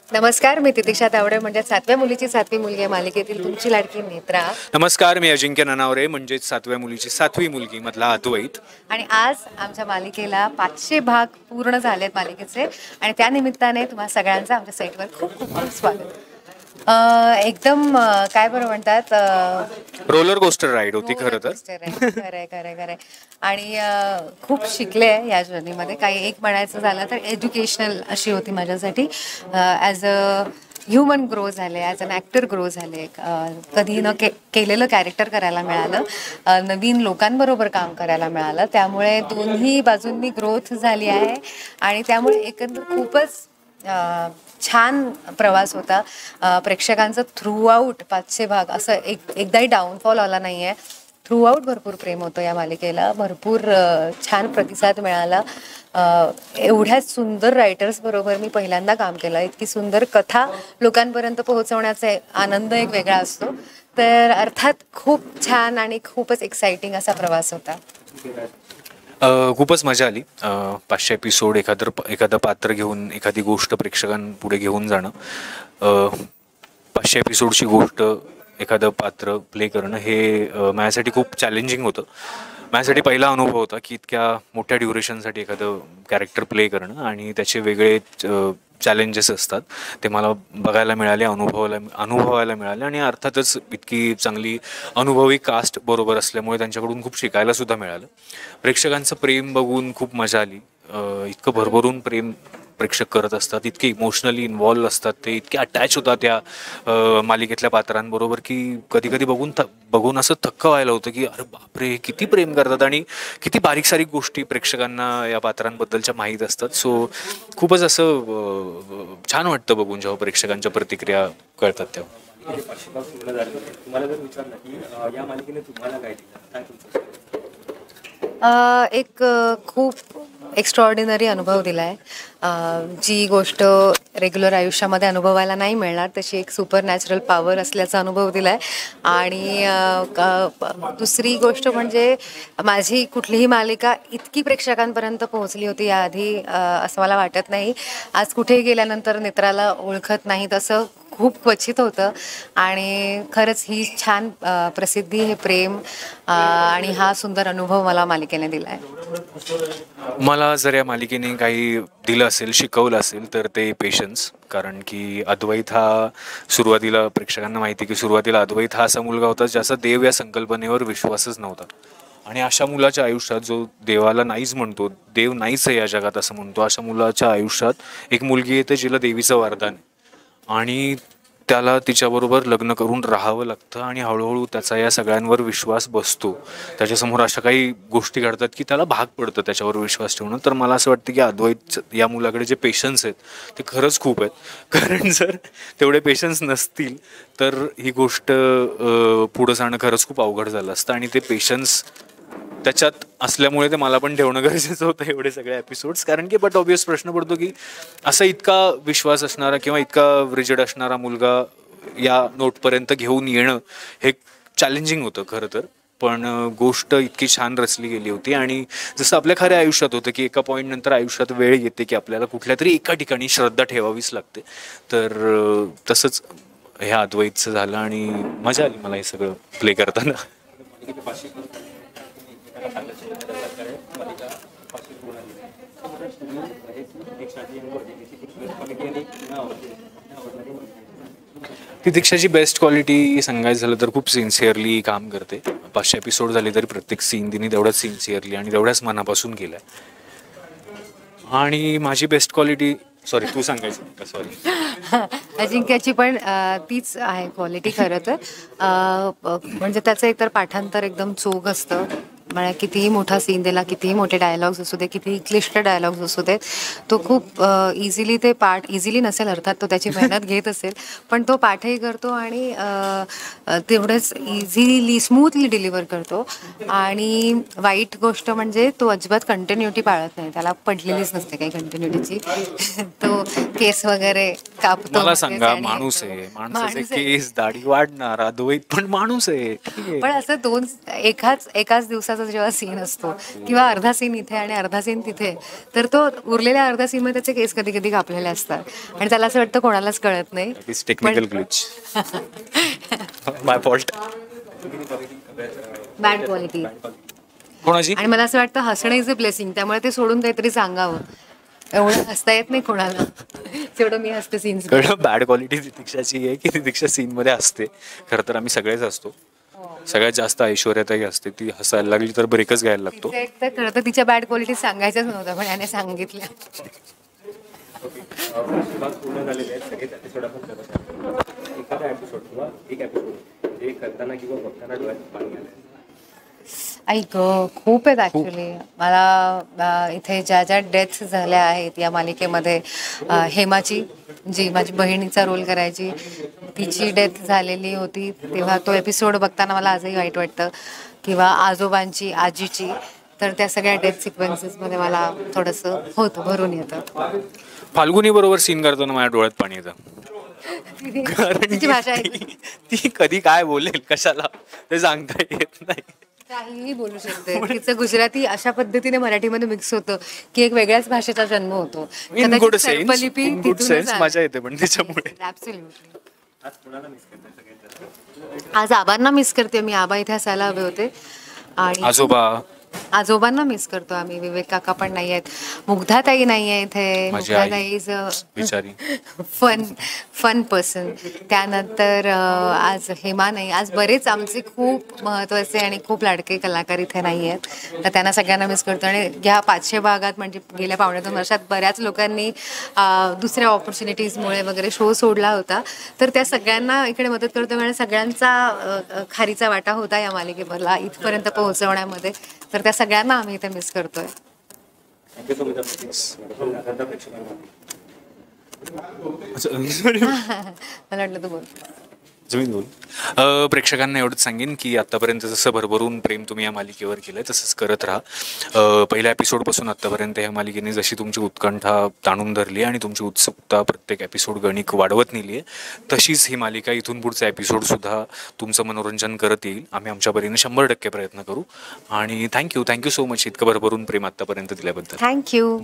नमस्कार, मी तितिक्षा तावडे म्हणजे 7व्या मुलीची 7वी मुलगी या मालिकेतील तुमची लाडकी नेत्रा. नमस्कार, मी अजिंक्य ननावरे म्हणजे 7व्या मुलीची 7वी मुलगी मधला अद्वैत. आणि आज आमच्या मालिकेला 500 भाग पूर्ण झालेत मालिकेचे आणि त्या निमित्ताने तुम्हा सगळ्यांचं आमच्या साईटवर खूप खूप खूप स्वागत. एकदम काय बरं म्हणतात, रोलर कोस्टर राईड होती खरं तर. खरंय आणि खूप शिकले या जर्नीमध्ये. काही एक म्हणायचं झालं तर एज्युकेशनल अशी होती माझ्यासाठी. ॲज अ ह्युमन ग्रो झाले, ॲज अन ॲक्टर ग्रो झाले, कधी न केलेलं कॅरेक्टर करायला मिळालं, नवीन लोकांबरोबर काम करायला मिळालं. त्यामुळे दोन्ही बाजूंनी ग्रोथ झाली आहे आणि त्यामुळे एकंदर खूपच छान प्रवास होता. प्रेक्षकांचं थ्रूआउट 500 भाग असं एकदाही डाऊनफॉल आला नाही आहे. थ्रूआउट भरपूर प्रेम होतं या मालिकेला, भरपूर छान प्रतिसाद मिळाला. एवढ्याच सुंदर रायटर्स बरोबर मी पहिल्यांदा काम केलं. इतकी सुंदर कथा लोकांपर्यंत पोहोचवण्याचा आनंद एक वेगळा असतो. तर अर्थात खूप छान आणि खूपच एक्साइटिंग असा प्रवास होता. खूपच मजा आली. 500 एपिसोड एखादं पात्र घेऊन एखादी गोष्ट प्रेक्षकांपुढे घेऊन जाणं, 500 एपिसोडची गोष्ट एखादं पात्र प्ले करणं हे माझ्यासाठी खूप चॅलेंजिंग होतं. माझ्यासाठी पहिला अनुभव होता की इतक्या मोठ्या ड्युरेशनसाठी एखादं कॅरेक्टर प्ले करणं आणि त्याचे वेगळे चॅलेंजेस असतात ते मला बघायला मिळाले, अनुभवायला मिळाले. आणि अर्थातच इतकी चांगली अनुभवी कास्ट बरोबर असल्यामुळे त्यांच्याकडून खूप शिकायलासुद्धा मिळालं. प्रेक्षकांचं प्रेम बघून खूप मजा आली. इतकं भरभरून प्रेम प्रेक्षक करत असतात, इतके इमोशनली इन्व्हॉल्व असतात, ते इतके अटॅच होतात त्या मालिकेतल्या पात्रांबरोबर की कधी कधी बघून असं थक्क व्हायला होतं की अरे बापरे, किती प्रेम करतात आणि किती बारीक सारीक गोष्टी प्रेक्षकांना या पात्रांबद्दलच्या माहीत असतात. सो खूपच असं छान वाटतं बघून जेव्हा प्रेक्षकांच्या प्रतिक्रिया कळतात तेव्हा. तुम्हाला जर विचारलं की या मालिकेने तुम्हाला काय दिलं, काय तुमचं एक खूप एक्स्ट्रॉर्डिनरी अनुभव दिला आहे. जी गोष्ट रेग्युलर आयुष्यामध्ये अनुभवायला नाही मिळणार तशी एक सुपर नॅचरल पॉवर असल्याचा अनुभव दिला आहे. आणि दुसरी गोष्ट म्हणजे माझी कुठलीही मालिका इतकी प्रेक्षकांपर्यंत पोहोचली होती याआधी असं मला वाटत नाही. आज कुठेही गेल्यानंतर नेत्राला ओळखत नाही तसं खूप क्वचित होतं. आणि खरंच ही छान प्रसिद्धी, हे प्रेम आणि हा सुंदर अनुभव मला मालिकेने दिला आहे. मला जर या मालिकेने काही दिलं असेल, शिकवलं असेल तर ते पेशन्स. कारण की अद्वैत हा सुरुवातीला, प्रेक्षकांना माहिती की सुरुवातीला अद्वैत हा असा मुलगा होता ज्याचा देव या संकल्पनेवर विश्वासच नव्हता. आणि अशा मुलाच्या आयुष्यात, जो देवाला नाहीच म्हणतो, देव नाहीच आहे या जगात असं म्हणतो, अशा मुलाच्या आयुष्यात एक मुलगी येते जिला देवीचं वरदान आहे आणि त्याला तिच्याबरोबर लग्न करून राहावं लागतं. आणि हळूहळू त्याचा या सगळ्यांवर विश्वास बसतो. त्याच्यासमोर अशा काही गोष्टी घडतात की त्याला भाग पडतं त्याच्यावर विश्वास ठेवणं. तर मला असं वाटतं की अद्वैत या मुलाकडे जे पेशन्स आहेत ते खरंच खूप आहेत. कारण जर तेवढे पेशन्स नसतील तर ही गोष्ट पुढं जाणं खरंच खूप अवघड झालं असतं. आणि ते पेशन्स त्याच्यात असल्यामुळे ते मला पण ठेवणं गरजेचं होतं एवढे सगळे एपिसोड्स. कारण की बट ऑब्वियस प्रश्न पडतो की असा इतका विश्वास असणारा किंवा इतका रिजिड असणारा मुलगा या नोटपर्यंत घेऊन येणं हे चॅलेंजिंग होतं खरं तर. पण गोष्ट इतकी छान रचली गेली होती. आणि जसं आपल्या खऱ्या आयुष्यात होतं की एका पॉईंट नंतर आयुष्यात वेळ येते की आपल्याला कुठल्या तरी एका ठिकाणी श्रद्धा ठेवावीच लागते. तर तसंच ह्या अद्वैतचं झालं आणि मजा आली मला हे सगळं प्ले करताना. तितिक्षाची बेस्ट क्वालिटी सांगायचं झालं तर खूप सिन्सिअरली काम करते. 500 एपिसोड झाले तरी प्रत्येक सीन तिने तेवढ्याच सिन्सिअरली आणि तेवढ्याच मनापासून केलाय. आणि माझी बेस्ट क्वालिटी, सॉरी तू सांगायचं का? सॉरी. अजिंक्याची पण तीच आहे क्वालिटी खरं तर. म्हणजे त्याचं एकतर पाठांतर एकदम चोख असतं. म्हणजे कितीही मोठा सीन दिला, कितीही मोठे डायलॉग्स असू दे, कितीही क्लिष्ट डायलॉग्स असू देत, तो खूप इझिली ते पाठ, इझिली नसेल अर्थात, तो त्याची मेहनत घेत असेल पण तो पाठही करतो आणि तेवढंच इझिली स्मूथली डिलिव्हर करतो. आणि वाईट गोष्ट म्हणजे तो अजिबात कंटिन्युटी पाळत नाही. त्याला पडलेलीच नसते काही कंटिन्युटीची. तो केस वगैरे कापतो. मला सांगा, माणूस आहे, माणसाचे केस दाढी वाढणार, अद्वैत पण माणूस आहे. पण असं एकाच दिवसाचा जेव्हा सीन असतो किंवा अर्धा सीन इथे आणि अर्धा सीन तिथे, तर तो उरलेल्या अर्ध्या सीनमध्ये त्याचे केस कधी कधी कापलेले असतात आणि त्याला असं वाटतं कोणालाच कळत नाही. टेक्निकल ग्लिच, माय फॉल्ट. Bad quality. कोणाची? आणि मला असं वाटतं हसणं इज अ ब्लेसिंग, त्यामुळे ते सोडून काहीतरी सांगावं. एवढं हसता येत नाही कोणाला तेवढं मी हसते सीन्स. बॅड क्वालिटी तितिक्षाची आहे की तितिक्षा सीन मध्ये असते. खरं तर आम्ही सगळेच असतो. सगळ्यात जास्त ऐश्वर्याताई असते, ती हसायला लागली तर ब्रेकच घ्यायला लागतो. तर खरं तर तिच्या बॅड क्वालिटी सांगायच्याच नव्हत्या, पण याने सांगितल्या. पूर्ण झालेले आहेत सगळेच एपिसोड आपण करत आहोत. एखादा एपिसोड किंवा एक एपिसोड जे करताना किंवा बघताना डोळ्यात पाणी आलं. ऐक खूप आहेत ॲक्च्युली. मला इथे ज्या ज्या डेथ्स झाल्या आहेत या मालिकेमध्ये, हेमाची जी माझी बहिणीचा रोल करायची, तिची डेथ झालेली होती तेव्हा तो एपिसोड बघताना मला आजही वाईट वाटतं. किंवा आजोबांची, आजीची, तर त्या सगळ्या डेथ सिक्वेन्सेसमध्ये मला थोडंसं होतं, भरून येतं. फाल्गुनी बरोबर सीन करताना माझ्या डोळ्यात पाणी येतं. तिची भाषा आहे, ती कधी काय बोलेल कशाला ते सांगता येत नाही. काहीही बोलू शकते. तिचं गुजराती अशा पद्धतीने मराठीमध्ये मिक्स होतं की एक वेगळ्याच भाषेचा जन्म होतो. इन गुड सर्पलिपी सेन्स, गुड सेन्स मजा येते पण त्याच्यामुळे. Absolutely. आज कोणाला मिस करताय सगळ्यात जास्त? आज आबांना मिस करते मी. आबा इथे असायला हवे होते. आणि आजोबा, आजोबांना मिस करतो आम्ही. विवेक काका पण नाही आहेत, मुग्धाताई नाही आहे इथे. माझी आई. मुग्धाताई इज बिचारी. Fun person. त्यानंतर आज हेमा नाही. आज बरेच आमचे खूप महत्त्वाचे आणि खूप लाडके कलाकार इथे नाही आहेत, तर त्यांना सगळ्यांना मिस करतो. आणि ह्या 500 भागात म्हणजे गेल्या 2.5 वर्षात बऱ्याच लोकांनी दुसऱ्या ऑपॉर्च्युनिटीजमुळे वगैरे शो सोडला होता, तर त्या सगळ्यांना इकडे मदत करतो. आणि सगळ्यांचा खारीचा वाटा होता या मालिकेला इथपर्यंत पोहोचवण्यामध्ये, तर त्या सगळ्यांना आम्ही इथे मिस करतोय. थँक्यू सो मच प्रेक्षकांना. मला वाटलं तू बोल. जमीन बोल. प्रेक्षकांना एवढंच सांगेन की आत्तापर्यंत जसं भरभरून प्रेम तुम्ही या मालिकेवर केलं आहे तसंच करत राहा. पहिल्या एपिसोडपासून आत्तापर्यंत ह्या मालिकेने जशी तुमची उत्कंठा ताणून धरली आणि तुमची उत्सुकता प्रत्येक एपिसोड गणिक वाढवत नेली आहे, तशीच ही मालिका इथून पुढचा एपिसोडसुद्धा तुमचं मनोरंजन करत येईल. आम्ही आमच्या परीने 100% प्रयत्न करू. आणि थँक्यू सो मच इतकं भरभरून प्रेम आत्तापर्यंत दिल्याबद्दल. थँक्यू.